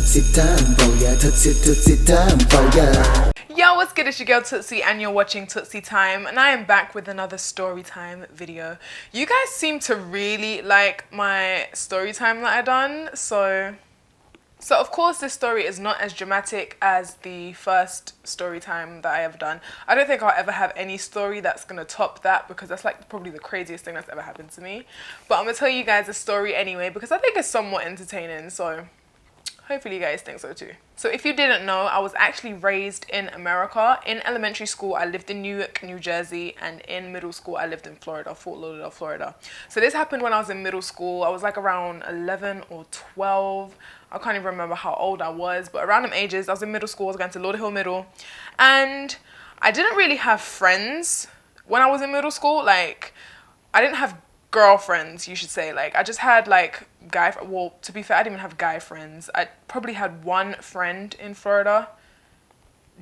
Tootsie Time, oh yeah, Tootsie Time, oh yeah. Yo, what's good? It's your girl Tootsie and you're watching Tootsie Time, and I am back with another story time video. You guys seem to really like my story time that I done, so of course this story is not as dramatic as the first story time that I ever done. I don't think I'll ever have any story that's gonna top that, because that's like probably the craziest thing that's ever happened to me. But I'm gonna tell you guys a story anyway because I think it's somewhat entertaining, so hopefully you guys think so too. So if you didn't know, I was actually raised in America. In elementary school, I lived in Newark, New Jersey, and in middle school, I lived in Florida, Fort Lauderdale, Florida. So this happened when I was in middle school. I was like around 11 or 12. I can't even remember how old I was, but around them ages, I was in middle school. I was going to Lauderhill Middle, and I didn't really have friends when I was in middle school. Like, I didn't have girlfriends, you should say. Like, I just had like well, to be fair, I didn't even have guy friends. I probably had one friend in Florida.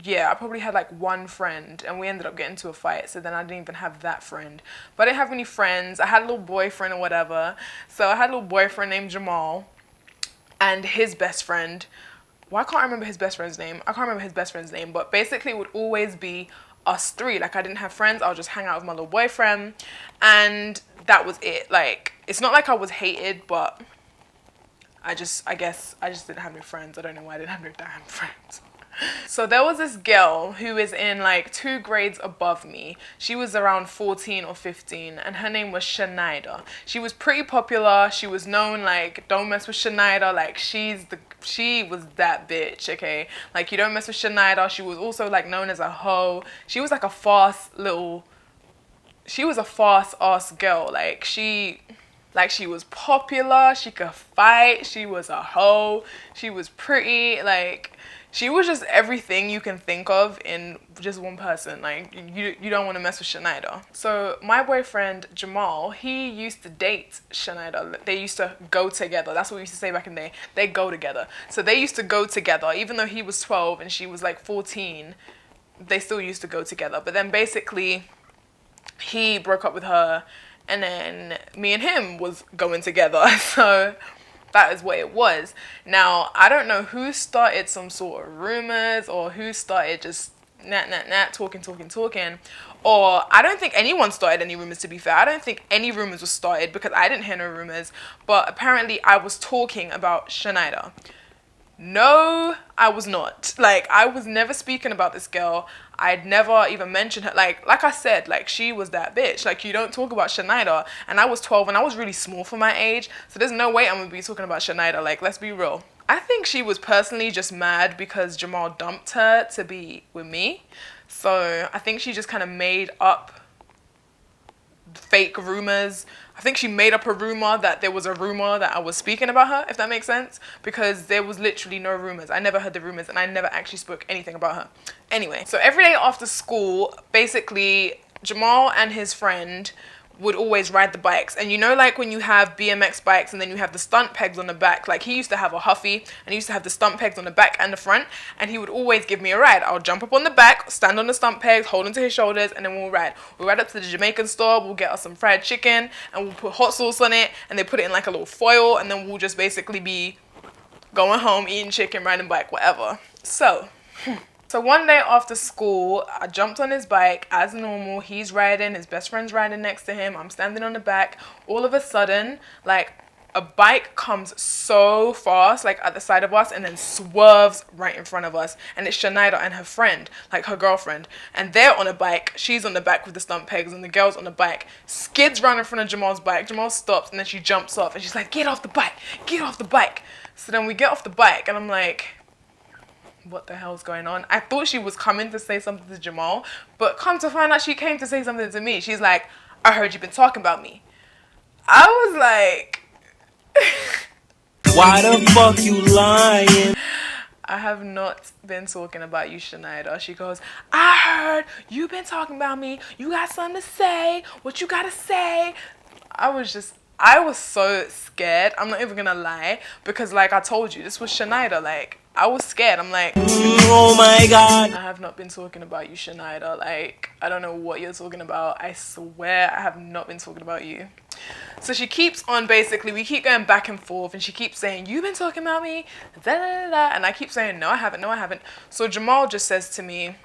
Yeah, I probably had like one friend, and we ended up getting into a fight, so then I didn't even have that friend. But I didn't have any friends. I had a little boyfriend or whatever. So I had a little boyfriend named Jamal, and his best friend, well, I can't remember his best friend's name. But basically it would always be us three. Like, I didn't have friends. I would just hang out with my little boyfriend, and that was it. Like, it's not like I was hated, but I guess I just didn't have any friends. I don't know why I didn't have no damn friends. So there was this girl who is in like 2 grades above me. She was around 14 or 15, and her name was Shanida. She was pretty popular. She was known like, don't mess with Shanida. Like, she was that bitch, okay? Like, you don't mess with Shanida. She was also like known as a hoe. She was like a fast ass girl. Like, she was popular. She could fight. She was a hoe. She was pretty. Like, she was just everything you can think of in just one person. Like, you don't want to mess with Shanida. So my boyfriend Jamal, he used to date Shanida. They used to go together. That's what we used to say back in the day. They go together. So they used to go together, even though he was 12 and she was like 14. They still used to go together. But then basically he broke up with her, and then me and him was going together. So that is what it was. Now, I don't know who started some sort of rumors, or who started just talking. Or I don't think anyone started any rumors, to be fair. I don't think any rumors were started, because I didn't hear no rumors. But apparently I was talking about Shanida. No, I was not. Like, I was never speaking about this girl. I'd never even mentioned her. Like I said, like, she was that bitch. Like, you don't talk about Shanida. And I was 12, and I was really small for my age. So there's no way I'm going to be talking about Shanida. Like, let's be real. I think she was personally just mad because Jamal dumped her to be with me. So I think she just kind of made up fake rumors. I think she made up a rumor that there was a rumor that I was speaking about her, if that makes sense, because there was literally no rumors. I never heard the rumors, and I never actually spoke anything about her. Anyway, so every day after school, basically Jamal and his friend would always ride the bikes. And you know, like, when you have BMX bikes and then you have the stunt pegs on the back, like, he used to have a Huffy, and he used to have the stunt pegs on the back and the front, and he would always give me a ride. I'll jump up on the back, stand on the stunt pegs, hold onto his shoulders, and then we'll ride up to the Jamaican store. We'll get us some fried chicken, and we'll put hot sauce on it, and they put it in like a little foil, and then we'll just basically be going home, eating chicken, riding bike, whatever. So one day after school, I jumped on his bike as normal. He's riding, his best friend's riding next to him. I'm standing on the back. All of a sudden, like, a bike comes so fast, like, at the side of us, and then swerves right in front of us. And it's Shanida and her friend, like, her girlfriend. And they're on a bike. She's on the back with the stunt pegs, and the girl's on the bike. Skids right in front of Jamal's bike. Jamal stops, and then she jumps off, and she's like, get off the bike, get off the bike. So then we get off the bike, and I'm like, what the hell's going on? I thought she was coming to say something to Jamal, but come to find out, she came to say something to me. She's like, I heard you've been talking about me. I was like, why the fuck you lying? I have not been talking about you, Shanida. She goes, I heard you've been talking about me. You got something to say. What you gotta say? I was so scared. I'm not even gonna lie, because, like I told you, this was Shanida. Like, I was scared. I'm like, oh my God. I have not been talking about you, Shanida. Like, I don't know what you're talking about. I swear I have not been talking about you. So she keeps on, basically, we keep going back and forth, and she keeps saying, you've been talking about me, da, da, da, da. And I keep saying, no, I haven't, no, I haven't. So Jamal just says to me,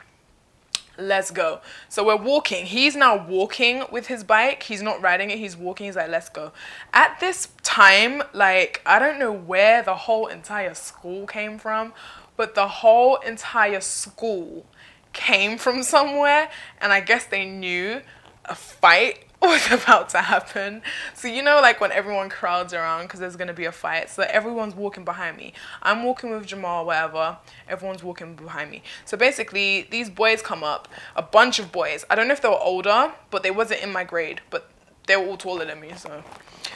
let's go. So we're walking. He's now walking with his bike. He's not riding it. He's walking. He's like, let's go. At this time, like, I don't know where the whole entire school came from, but the whole entire school came from somewhere, and I guess they knew a fight was about to happen. So you know, like when everyone crowds around because there's gonna be a fight, so everyone's walking behind me. I'm walking with Jamal, whatever, everyone's walking behind me. So basically these boys come up, a bunch of boys. I don't know if they were older, but they wasn't in my grade, but they were all taller than me. So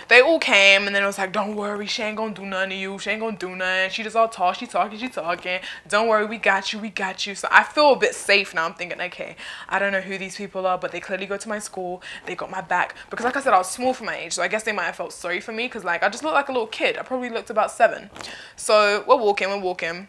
they all came, and then it was like, don't worry, she ain't gonna do nothing to you, she ain't gonna do nothing, she just all talk, she talking, don't worry, we got you, we got you. So I feel a bit safe now. I'm thinking, okay, I don't know who these people are, but they clearly go to my school, they got my back, because like I said, I was small for my age, so I guess they might have felt sorry for me, because like I just looked like a little kid. I probably looked about 7. So we're walking,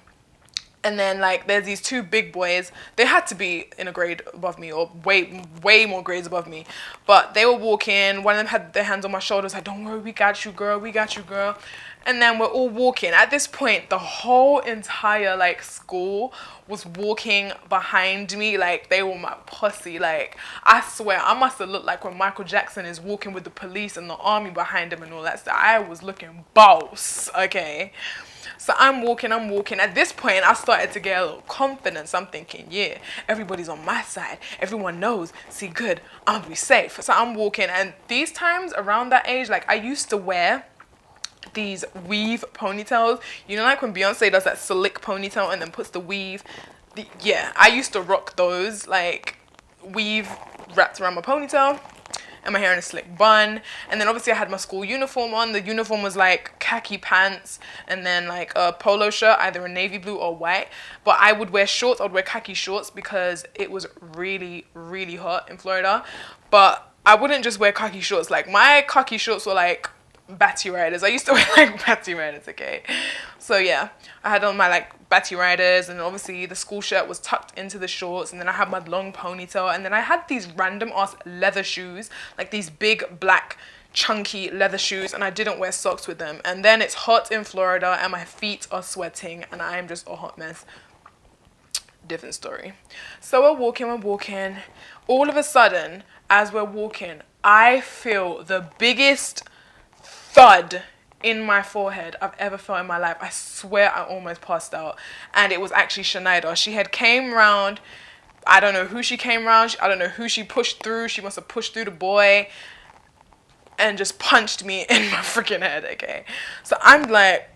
and then like there's these 2 big boys. They had to be in a grade above me, or way more grades above me. But they were walking. One of them had their hands on my shoulders, like, don't worry, we got you, girl, we got you, girl. And then we're all walking. At this point, the whole entire like school was walking behind me, like they were my pussy. Like I swear, I must have looked like when Michael Jackson is walking with the police and the army behind him and all that stuff. I was looking boss, okay? So I'm walking. At this point, I started to get a little confidence. I'm thinking, yeah, everybody's on my side. Everyone knows. See, good, I'm gonna be safe. So I'm walking, and these times around that age, like I used to wear these weave ponytails. You know, like when Beyonce does that slick ponytail and then puts the weave. Yeah, I used to rock those, like weave wrapped around my ponytail, and my hair in a slick bun. And then obviously I had my school uniform on. The uniform was like khaki pants and then like a polo shirt, either in navy blue or white. But I would wear shorts. I would wear khaki shorts because it was really, really hot in Florida. But I wouldn't just wear khaki shorts. Like my khaki shorts were like Batty Riders. I used to wear like Batty Riders, okay? So yeah, I had on my like Batty Riders, and obviously the school shirt was tucked into the shorts, and then I had my long ponytail, and then I had these random ass leather shoes, like these big black chunky leather shoes, and I didn't wear socks with them. And then it's hot in Florida and my feet are sweating and I am just a hot mess. Different story. So we're walking. All of a sudden, as we're walking, I feel the biggest thud in my forehead I've ever felt in my life. I swear I almost passed out. And it was actually Shanida. She had came round. I don't know who she came round. I don't know who she pushed through. She must have pushed through the boy and just punched me in my freaking head, okay? So I'm like,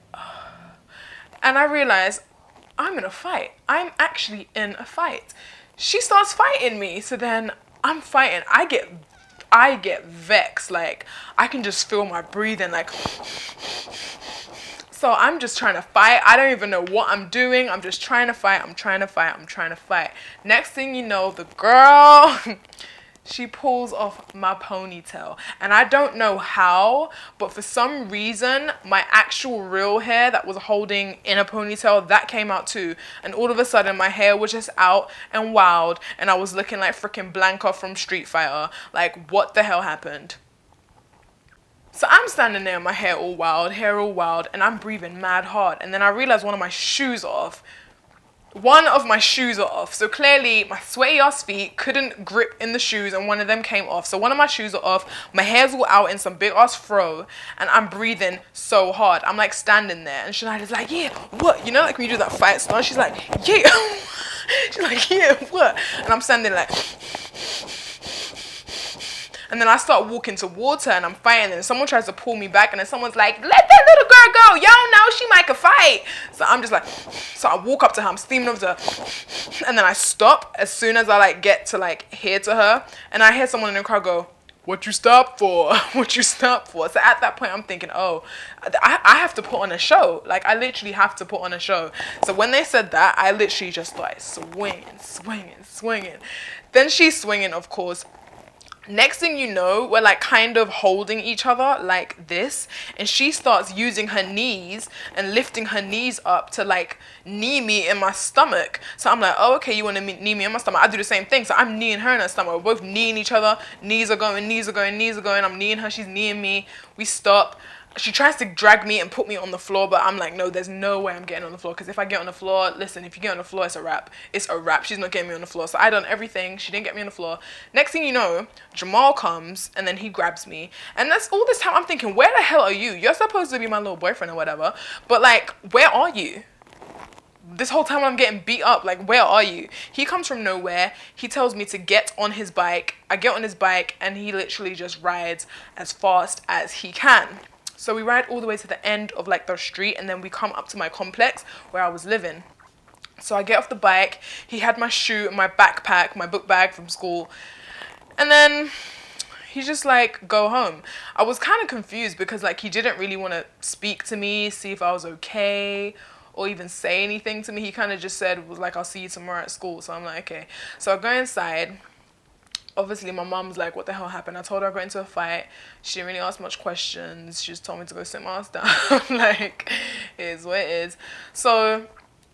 and I realize I'm in a fight. I'm actually in a fight. She starts fighting me. So then I'm fighting. I get vexed. Like I can just feel my breathing, like. So I'm just trying to fight. I don't even know what I'm doing. I'm just trying to fight. I'm trying to fight. Next thing you know, the girl, she pulls off my ponytail. And I don't know how, but for some reason, my actual real hair that was holding in a ponytail, that came out too. And all of a sudden, my hair was just out and wild. And I was looking like freaking Blanca from Street Fighter. Like, what the hell happened? So I'm standing there, my hair all wild, and I'm breathing mad hard. And then I realized one of my shoes are off. So clearly my sweaty ass feet couldn't grip in the shoes, and one of them came off. So one of my shoes are off, my hair's all out in some big ass fro, and I'm breathing so hard. I'm like standing there, and Shanida's like, yeah, what? You know, like when you do that fight stunt, she's like, yeah. She's like, yeah, what? And I'm standing like. And then I start walking towards her and I'm fighting, and someone tries to pull me back, and then someone's like, let that little girl go. Y'all know she might could fight. So I'm just like, so I walk up to her, I'm steaming over to her, and then I stop as soon as I like get to like here to her, and I hear someone in the crowd go, what you stop for? What you stop for? So at that point I'm thinking, oh, I have to put on a show. Like I literally have to put on a show. So when they said that, I literally just started swinging. Then she's swinging, of course. Next thing you know, we're like kind of holding each other like this, and she starts using her knees and lifting her knees up to like knee me in my stomach. So I'm like, oh, okay, you want to knee me in my stomach? I do the same thing. So I'm kneeing her in her stomach. We're both kneeing each other. Knees are going, knees are going, knees are going. I'm kneeing her, she's kneeing me. We stop. She tries to drag me and put me on the floor, but I'm like, no, there's no way I'm getting on the floor. Because if I get on the floor, listen, if you get on the floor, it's a wrap. It's a wrap. She's not getting me on the floor. So I done everything. She didn't get me on the floor. Next thing you know, Jamal comes and then he grabs me. And that's all this time I'm thinking, where the hell are you? You're supposed to be my little boyfriend or whatever. But like, where are you? This whole time I'm getting beat up, like, where are you? He comes from nowhere. He tells me to get on his bike. I get on his bike and he literally just rides as fast as he can. So we ride all the way to the end of like the street, and then we come up to my complex where I was living. So I get off the bike. He had my shoe and my backpack, my book bag from school. And then he's just like, go home. I was kind of confused because like he didn't really want to speak to me, see if I was okay, or even say anything to me. He kind of just said, was like, I'll see you tomorrow at school. So I'm like, okay. So I go inside. Obviously, my mom's like, what the hell happened? I told her I got into a fight. She didn't really ask much questions. She just told me to go sit my ass down. Like, it is what it is. So,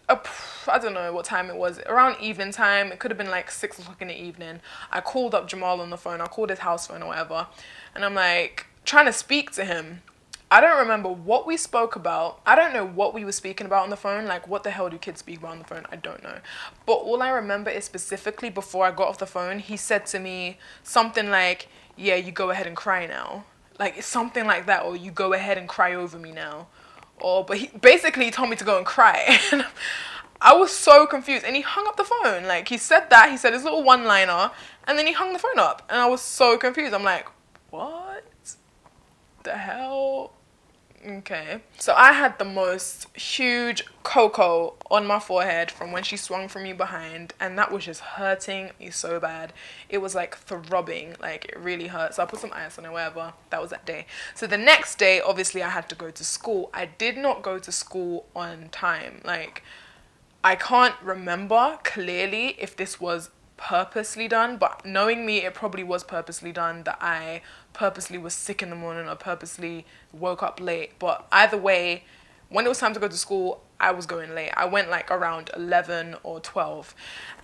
I don't know what time it was. Around evening time. It could have been like 6 o'clock in the evening. I called up Jamal on the phone. I called his house phone or whatever. And I'm like, trying to speak to him. I don't remember what we spoke about. I don't know what we were speaking about on the phone. Like, what the hell do kids speak about on the phone? I don't know. But all I remember is specifically before I got off the phone, he said to me something like, yeah, you go ahead and cry now. Like, it's something like that. Or you go ahead and cry over me now. But he basically told me to go and cry. I was so confused. And he hung up the phone. Like, he said that. He said his little one-liner. And then he hung the phone up. And I was so confused. I'm like, what the hell? Okay. So I had the most huge cocoa on my forehead from when she swung from me behind, and that was just hurting me so bad. It was like throbbing, like it really hurt. So I put some ice on it, whatever. That was that day. So the next day, obviously I had to go to school. I did not go to school on time. Like, I can't remember clearly if this was purposely done, but knowing me, it probably was purposely done, that I purposely was sick in the morning or purposely woke up late. But either way, when it was time to go to school, I was going late. I went like around 11 or 12.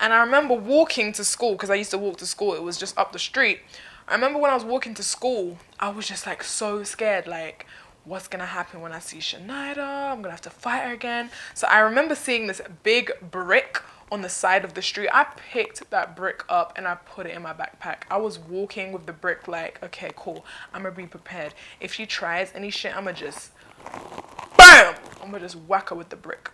And I remember walking to school, because I used to walk to school. It was just up the street. I remember when I was walking to school, I was just like so scared, like, what's gonna happen when I see Shanida? I'm gonna have to fight her again. So I remember seeing this big brick on the side of the street. I picked that brick up and I put it in my backpack. I was walking with the brick like, okay, cool. I'm gonna be prepared. If she tries any shit, I'm gonna just, BAM! I'm gonna just whack her with the brick.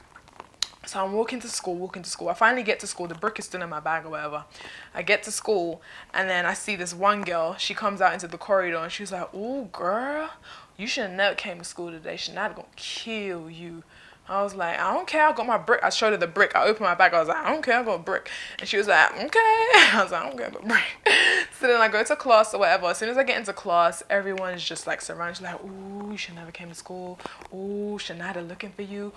So I'm walking to school. I finally get to school. The brick is still in my bag or whatever. I get to school and then I see this one girl. She comes out into the corridor and she's like, ooh, girl, you should have never came to school today. Shanida gonna kill you. I was like, I don't care, I got my brick. I showed her the brick. I opened my bag. I was like, I don't care, I got a brick. And she was like, okay. I was like, I don't care, I got a brick. So then I go to class or whatever. As soon as I get into class, everyone's just like surrounded. She's like, ooh, you should never came to school. Ooh, Shanida looking for you.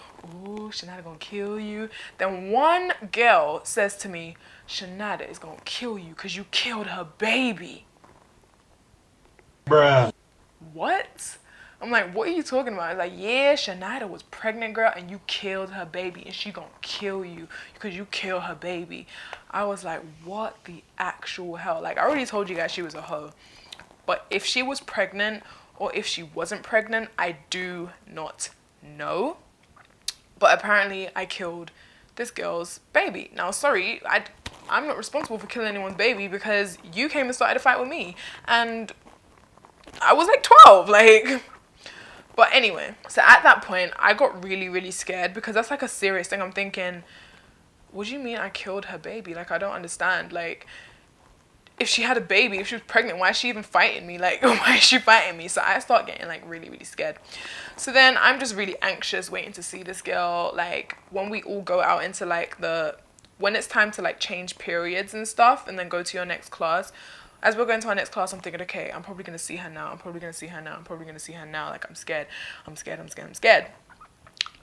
Ooh, Shanida gonna kill you. Then one girl says to me, Shanida is gonna kill you because you killed her baby. Bruh. What? I'm like, what are you talking about? It's like, yeah, Shanida was pregnant, girl, and you killed her baby, and she gonna kill you because you killed her baby. I was like, what the actual hell? Like, I already told you guys she was a hoe. But if she was pregnant or if she wasn't pregnant, I do not know. But apparently, I killed this girl's baby. Now, sorry, I'm not responsible for killing anyone's baby because you came and started a fight with me. And I was like 12, like... But anyway, so at that point, I got really, really scared because that's like a serious thing. I'm thinking, what do you mean I killed her baby? Like, I don't understand. Like, if she had a baby, if she was pregnant, why is she even fighting me? Like, why is she fighting me? So I start getting like really, really scared. So then I'm just really anxious waiting to see this girl. Like, when we all go out into like when it's time to like change periods and stuff and then go to your next class, as we're going to our next class, I'm thinking, okay, I'm probably going to see her now. Like, I'm scared.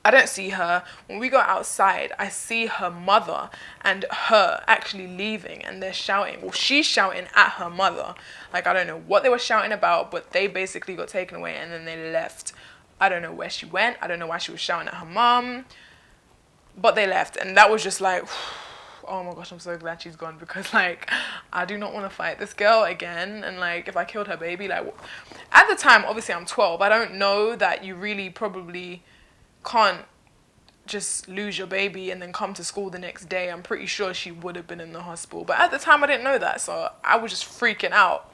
I don't see her. When we go outside, I see her mother and her actually leaving, and they're shouting. Well, she's shouting at her mother. Like, I don't know what they were shouting about, but they basically got taken away and then they left. I don't know where she went. I don't know why she was shouting at her mom, but they left. And that was just like, oh my gosh, I'm so glad she's gone, because like, I do not want to fight this girl again. And like, if I killed her baby, like, at the time, obviously I'm 12. I don't know that you really probably can't just lose your baby and then come to school the next day. I'm pretty sure she would have been in the hospital, but at the time I didn't know that, so I was just freaking out.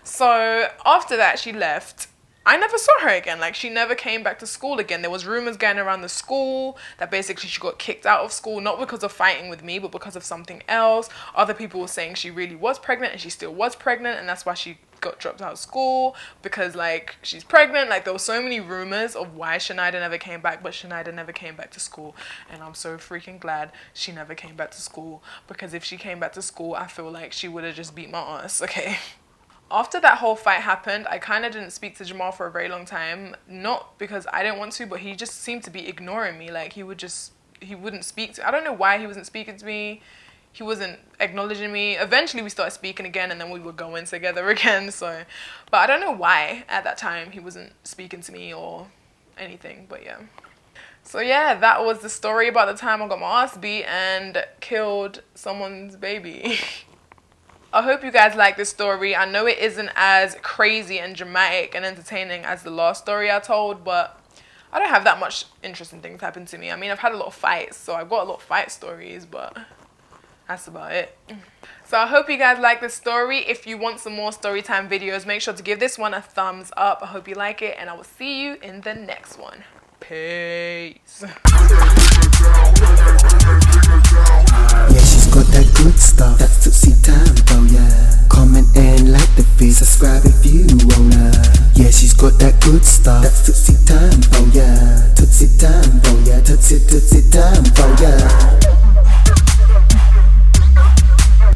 So after that, she left. I never saw her again. Like, she never came back to school again. There was rumors going around the school that basically she got kicked out of school, not because of fighting with me, but because of something else. Other people were saying she really was pregnant, and she still was pregnant, and that's why she got dropped out of school, because like, she's pregnant. Like, there were so many rumors of why Shanida never came back, but Shanida never came back to school. And I'm so freaking glad she never came back to school, because if she came back to school, I feel like she would have just beat my ass, okay? After that whole fight happened, I kind of didn't speak to Jamal for a very long time. Not because I didn't want to, but he just seemed to be ignoring me. Like, he wouldn't speak to, I don't know why he wasn't speaking to me. He wasn't acknowledging me. Eventually we started speaking again, and then we were going together again. So, but I don't know why at that time he wasn't speaking to me or anything, but yeah. So yeah, that was the story about the time I got my ass beat and killed someone's baby. I hope you guys like this story. I know it isn't as crazy and dramatic and entertaining as the last story I told, but I don't have that much interesting things happen to me. I mean, I've had a lot of fights, so I've got a lot of fight stories, but that's about it. So I hope you guys like this story. If you want some more storytime videos, make sure to give this one a thumbs up. I hope you like it, and I will see you in the next one. Peace. Yeah, she's got that good stuff. That's Tootsie Time, oh yeah. Comment and like the vid. Subscribe if you wanna. Yeah, she's got that good stuff. That's Tootsie Time, oh yeah. Tootsie Time, oh yeah. Tootsie Time, oh yeah.